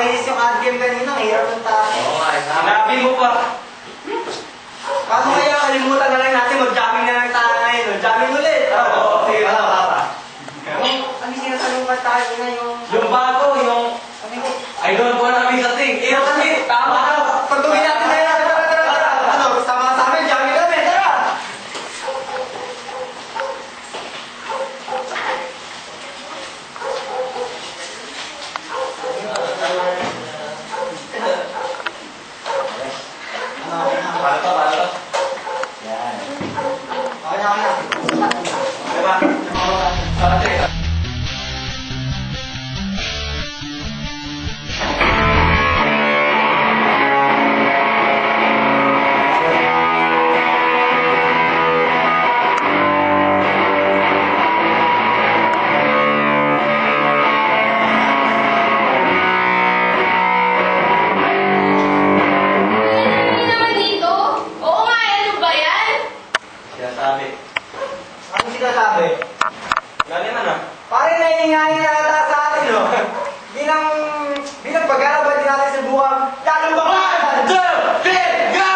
nakakainis yung ad game kanina. Hirap ng tao. Oo nga, sinabi mo pa. Paano kaya kalimutan na lang natin mag-jamming na lang tayo ngayon? Jamming ulit! Oo, sige, papa. Ano sinasalungan tayo na yung... Yung bago, yung... I don't wanna be the thing. Eh, kasi, tama na. Pagtugin natin na yan. Tara. Ano, sama sa amin, jamming kami. Tara! Paano to? Yan. Okay na. Diba? Sige. Ano sinasabi? Galing ano? Parang naiingay na ata sa atin, no? Bilang pag-araban din natin sa buwang, lalo ba ka? 1, 2, 3, go!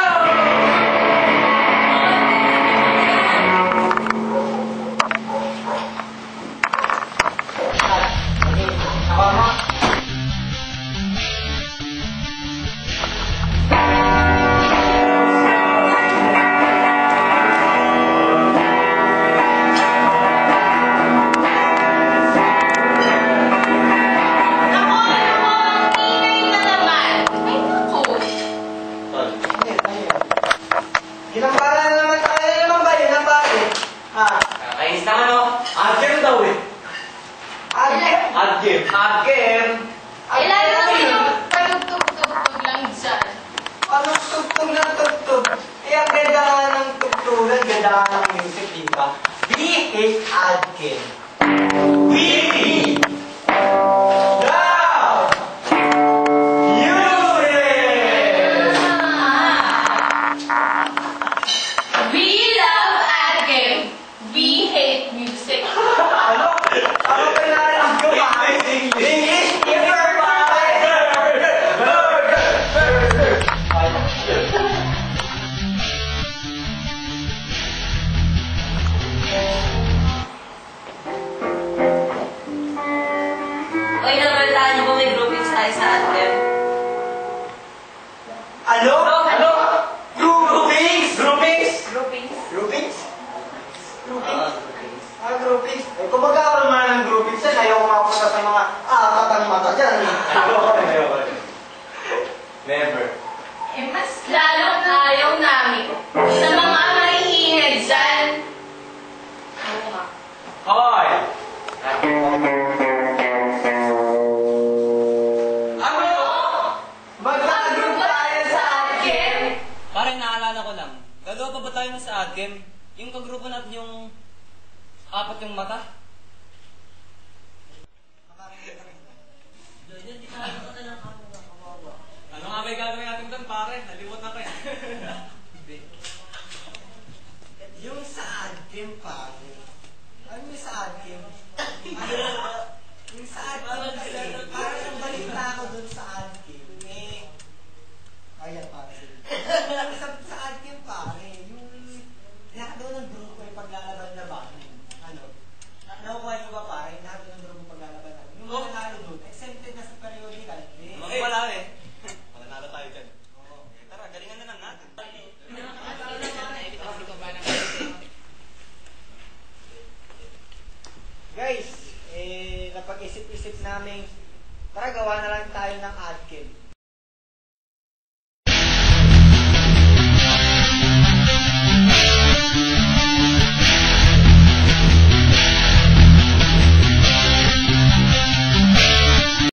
Kakainis naman o. Ad-game daw eh. Ad-game. Kailangan mo yung pagtugtog lang dyan. Anong tugtog ng tugtog? Eh, ang ganda nga ng tugtugan, ganda nga ng music, di ba? We hate ad-game. We love music! We love ad game. We hate music. Ano? Ano ba yung narinig ko ba? English! Oy, nabalitaan niyo ba may grouping tayo sa ad game? Ano? Ano? Groupings! Groupings? Groupings? Groupings? Eh, kung magkakaroon man ng groupings yan, ayaw kumapunta sa mga katang mata dyan. Never. Eh, mas lalong ayaw namin sa mga mahihinga dyan. Hoy! Ano? Magkakagroup tayo sa ad game? Parang naalala ko lang. Gagawa pa ba tayo na sa ad game? Yung kagrupo natin yung apat yung mata? Ano nga ba yung gagawin natin doon, pare? Nalimot na ko yan. Yung sa ad game, pare. Ano yung sa ad game? Yung sa ad game, parang ang balita ko dun sa ad game. Eh, ayan, pare. Sa ad game, pare, yung nakagawa ng grupo yung paglalaban-labanan. Ano? Nakukuha niyo ba, pare? Nakagawa ng grupo yung paglalaban-laban. Yung mga nanalo dun, exempted na sa periodical. Wala eh. Mananalo tayo dyan. Tara, galingan na lang natin. Guys, napag-isip-isip namin, tara gawa na lang tayo ng ad game.